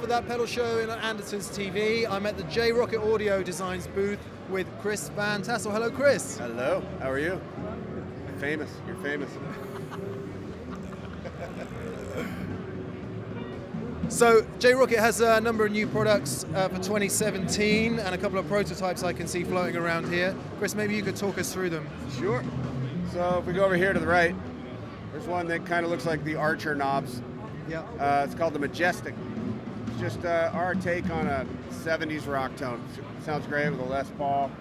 for That Pedal Show in Andertons TV. I'm at the j.rockett Audio Designs booth with Chris Van Tassel. Hello, Chris. Hello, how are you? Famous, you're famous. So j.rockett has a number of new products for 2017 and a couple of prototypes I can see floating around here. Chris, maybe you could talk us through them. Sure. So if we go over here to the right, there's one that kind of looks like the Archer knobs. Yeah. It's called the Majestic. It's just our take on a 70s rock tone. Sounds great with a Les Paul.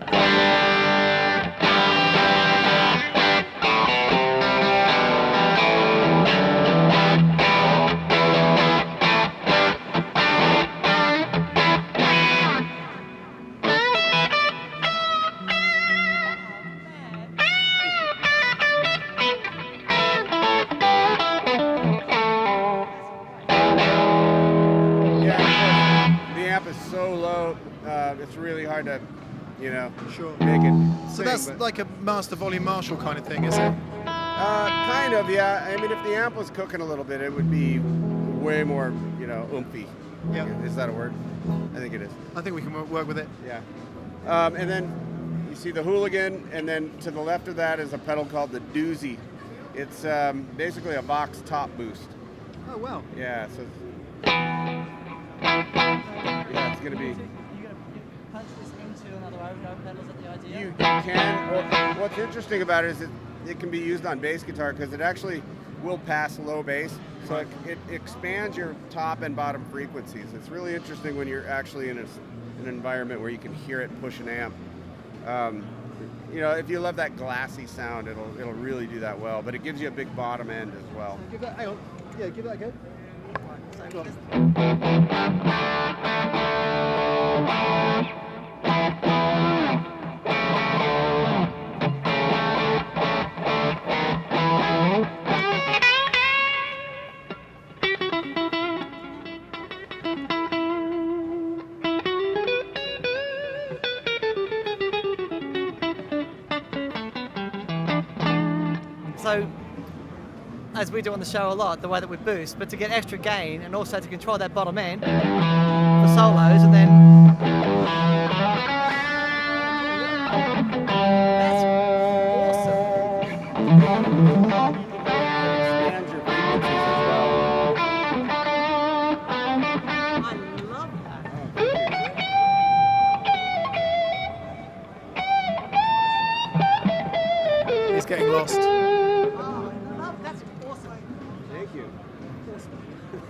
So low, it's really hard to, make it. So that's like a master volume Marshall kind of thing, is it? Kind of, yeah. I mean, if the amp was cooking a little bit, it would be way more, oomphy. Yeah. Is that a word? I think it is. I think we can work with it. Yeah. And then you see the Hooligan, and then to the left of that is a pedal called the Doozy. It's basically a Vox top boost. Oh, wow. Yeah, so yeah, it's going to be... You punch this into another overdrive pedal, is that the idea? You can. Well, what's interesting about it is it can be used on bass guitar because it actually will pass low bass. So it expands your top and bottom frequencies. It's really interesting when you're actually in an environment where you can hear it push an amp. If you love that glassy sound, it'll really do that well. But it gives you a big bottom end as well. Give that, hang on. Yeah, give that a go. So, as we do on the show a lot, the way that we boost, but to get extra gain and also to control that bottom end for solos, and then that's awesome. Expands your frequencies as well. I love that. He's getting lost.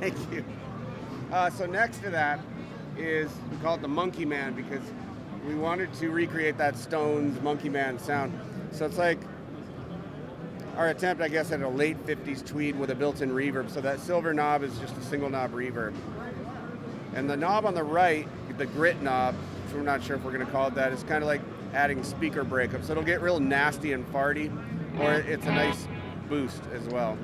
Thank you. So next to that is, we call it the Monkey Man because we wanted to recreate that Stones Monkey Man sound. So it's like our attempt, I guess, at a late 50s tweed with a built-in reverb. So that silver knob is just a single knob reverb. And the knob on the right, the grit knob, which we're not sure if we're going to call it that, is kind of like adding speaker breakup. So it'll get real nasty and farty, or it's a nice boost as well.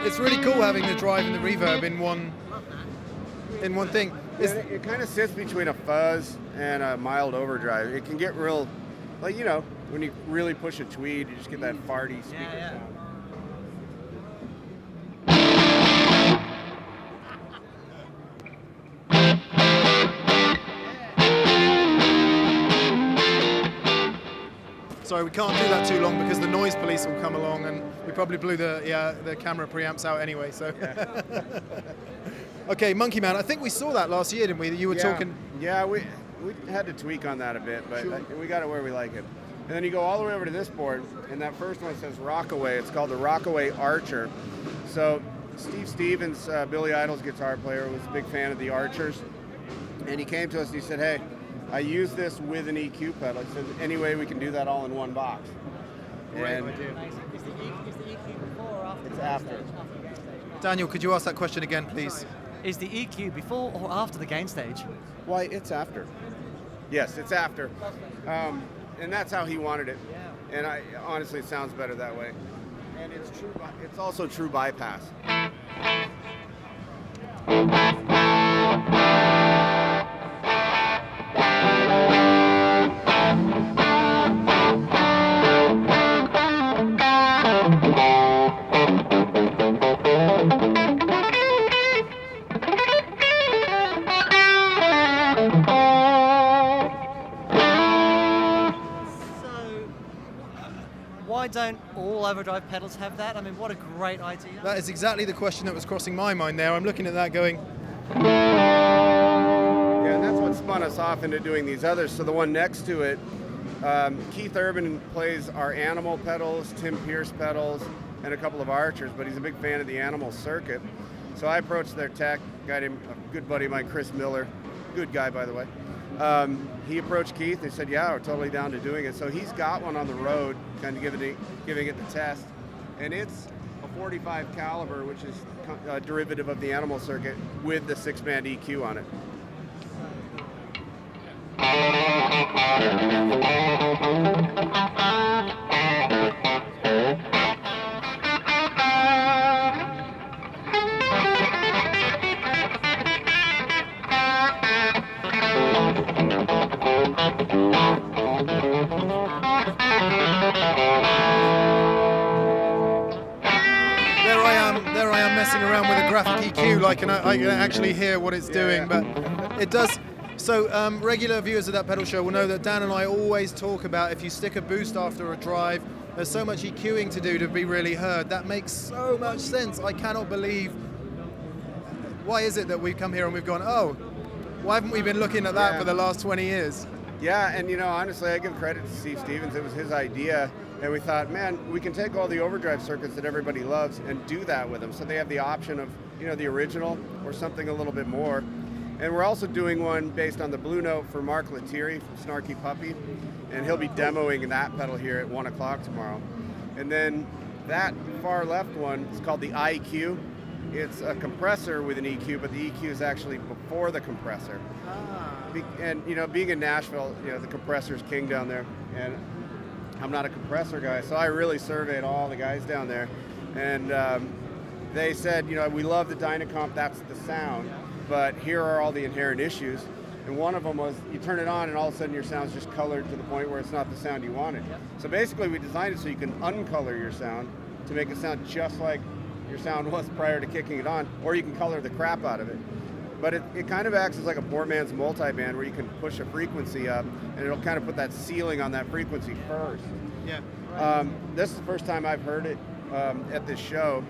It's really cool having the drive and the reverb in one thing. It kind of sits between a fuzz and a mild overdrive. It can get real, like, when you really push a tweed, you just get that farty speaker sound. Sorry, we can't do that too long because the noise police will come along, and we probably blew the camera preamps out anyway. So, okay, Monkey Man. I think we saw that last year, didn't we? That you were talking. Yeah, we had to tweak on that a bit, but we got it where we like it. And then you go all the way over to this board, and that first one says Rockaway. It's called the Rockaway Archer. So Steve Stevens, Billy Idol's guitar player, was a big fan of the Archers, and he came to us and he said, hey, I use this with an EQ pedal. He said, any way we can do that all in one box. Great And idea. Amazing. Is the EQ before or after It's the game after. stage? After the game stage. Daniel, could you ask that question again, please? Is the EQ before or after the gain stage? why, it's after. Yes, it's after. And that's how he wanted it. Yeah. And honestly, it sounds better that way. And it's true. It's also true bypass. Why don't all overdrive pedals have that? I mean, what a great idea. That is exactly the question that was crossing my mind there. I'm looking at that going, Yeah, and that's what spun us off into doing these others. So the one next to it, Keith Urban plays our Animal pedals, Tim Pierce pedals, and a couple of Archers, but he's a big fan of the Animal circuit. So I approached their tech, guy named a good buddy of mine, Chris Miller, good guy by the way. He approached Keith. They said, yeah, we're totally down to doing it. So he's got one on the road, kind of giving it the test. And it's a 45 caliber, which is a derivative of the Animal circuit with the 6-band EQ on it. There I am messing around with a graphic EQ, like I can actually hear what it's doing, but it does. So regular viewers of that pedal show will know that Dan and I always talk about if you stick a boost after a drive, there's so much EQing to do to be really heard. That makes so much sense. I cannot believe. Why is it that we've come here and we've gone, oh, why haven't we been looking at that for the last 20 years? Yeah, and honestly, I give credit to Steve Stevens. It was his idea, and we thought, man, we can take all the overdrive circuits that everybody loves and do that with them. So they have the option of, the original or something a little bit more. And we're also doing one based on the Blue Note for Mark Lettieri from Snarky Puppy, and he'll be demoing that pedal here at 1 o'clock tomorrow. And then that far left one is called the IQ. It's a compressor with an EQ, but the EQ is actually before the compressor. And being in Nashville, the compressor's king down there, and I'm not a compressor guy, so I really surveyed all the guys down there, and they said, we love the Dynacomp, that's the sound, but here are all the inherent issues. And one of them was you turn it on and all of a sudden your sound's just colored to the point where it's not the sound you wanted. So basically we designed it so you can uncolor your sound to make it sound just like your sound was prior to kicking it on, or you can color the crap out of it. But it kind of acts as like a poor man's multiband where you can push a frequency up and it'll kind of put that ceiling on that frequency first. Yeah. This is the first time I've heard it at this show,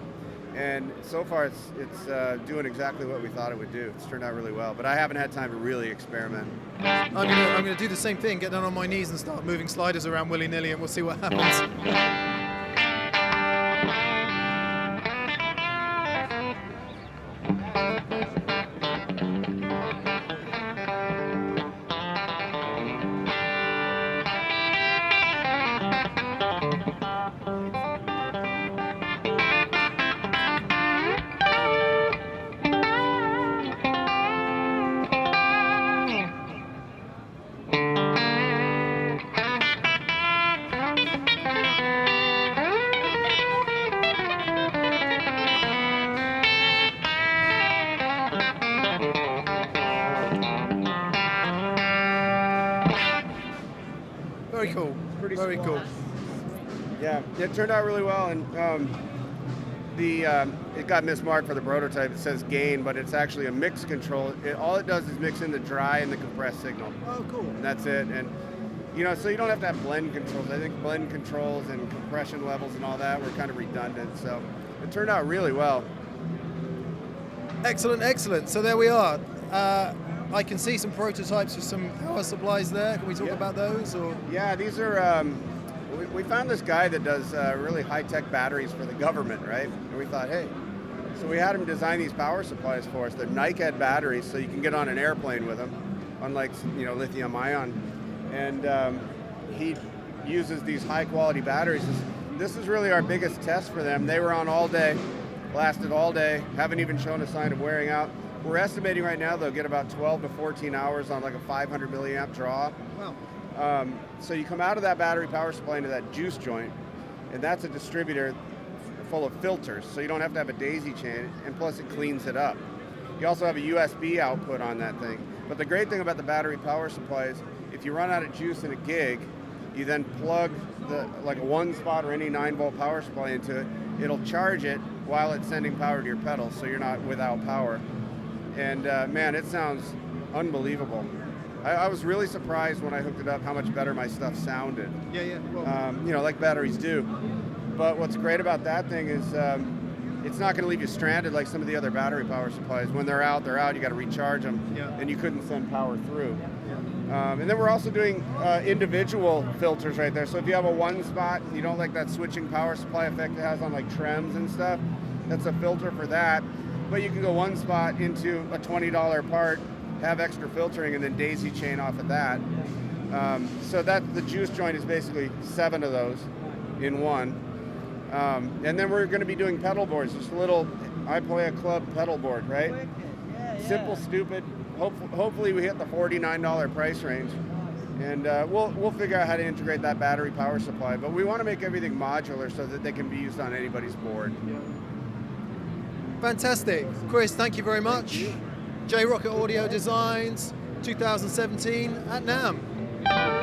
and so far it's doing exactly what we thought it would do. It's turned out really well, but I haven't had time to really experiment. I'm gonna do the same thing, get down on my knees and start moving sliders around willy-nilly, and we'll see what happens. Very cool. Very cool. Yeah, it turned out really well, and it got mismarked for the prototype. It says gain, but it's actually a mix control. All it does is mix in the dry and the compressed signal. Oh, cool. And that's it. And so you don't have to have blend controls. I think blend controls and compression levels and all that were kind of redundant. So it turned out really well. Excellent, excellent. So there we are. I can see some prototypes with some power supplies there. Can we talk about those? Or? Yeah, these are, we found this guy that does really high-tech batteries for the government, right? And we thought, hey, So we had him design these power supplies for us. They're NiCad batteries, so you can get on an airplane with them, unlike lithium ion. And he uses these high quality batteries. This is really our biggest test for them. They were on all day, lasted all day, haven't even shown a sign of wearing out. We're estimating right now they'll get about 12 to 14 hours on like a 500 milliamp draw. Wow. So you come out of that battery power supply into that juice joint, and that's a distributor full of filters, so you don't have to have a daisy chain, and plus it cleans it up. You also have a USB output on that thing. But the great thing about the battery power supply is if you run out of juice in a gig, you then plug like a 1-spot or any 9-volt power supply into it. It'll charge it while it's sending power to your pedals, so you're not without power. And man, it sounds unbelievable. I was really surprised when I hooked it up how much better my stuff sounded. Yeah. Well, Like batteries do. But what's great about that thing is it's not going to leave you stranded like some of the other battery power supplies. When they're out, they're out. You got to recharge them, and you couldn't send power through. And then we're also doing individual filters right there. So if you have a 1-spot, you don't like that switching power supply effect it has on like trems and stuff, that's a filter for that. But you can go 1-spot into a $20 part, have extra filtering, and then daisy chain off of that. So that the juice joint is basically 7 of those in one. And then we're going to be doing pedal boards, just a little iPoya Club pedal board, right? Yeah. Simple, stupid. Hopefully we hit the $49 price range, and we'll figure out how to integrate that battery power supply. But we want to make everything modular so that they can be used on anybody's board. Fantastic. Chris, thank you very much. J.Rockett Audio Designs 2017 at NAMM.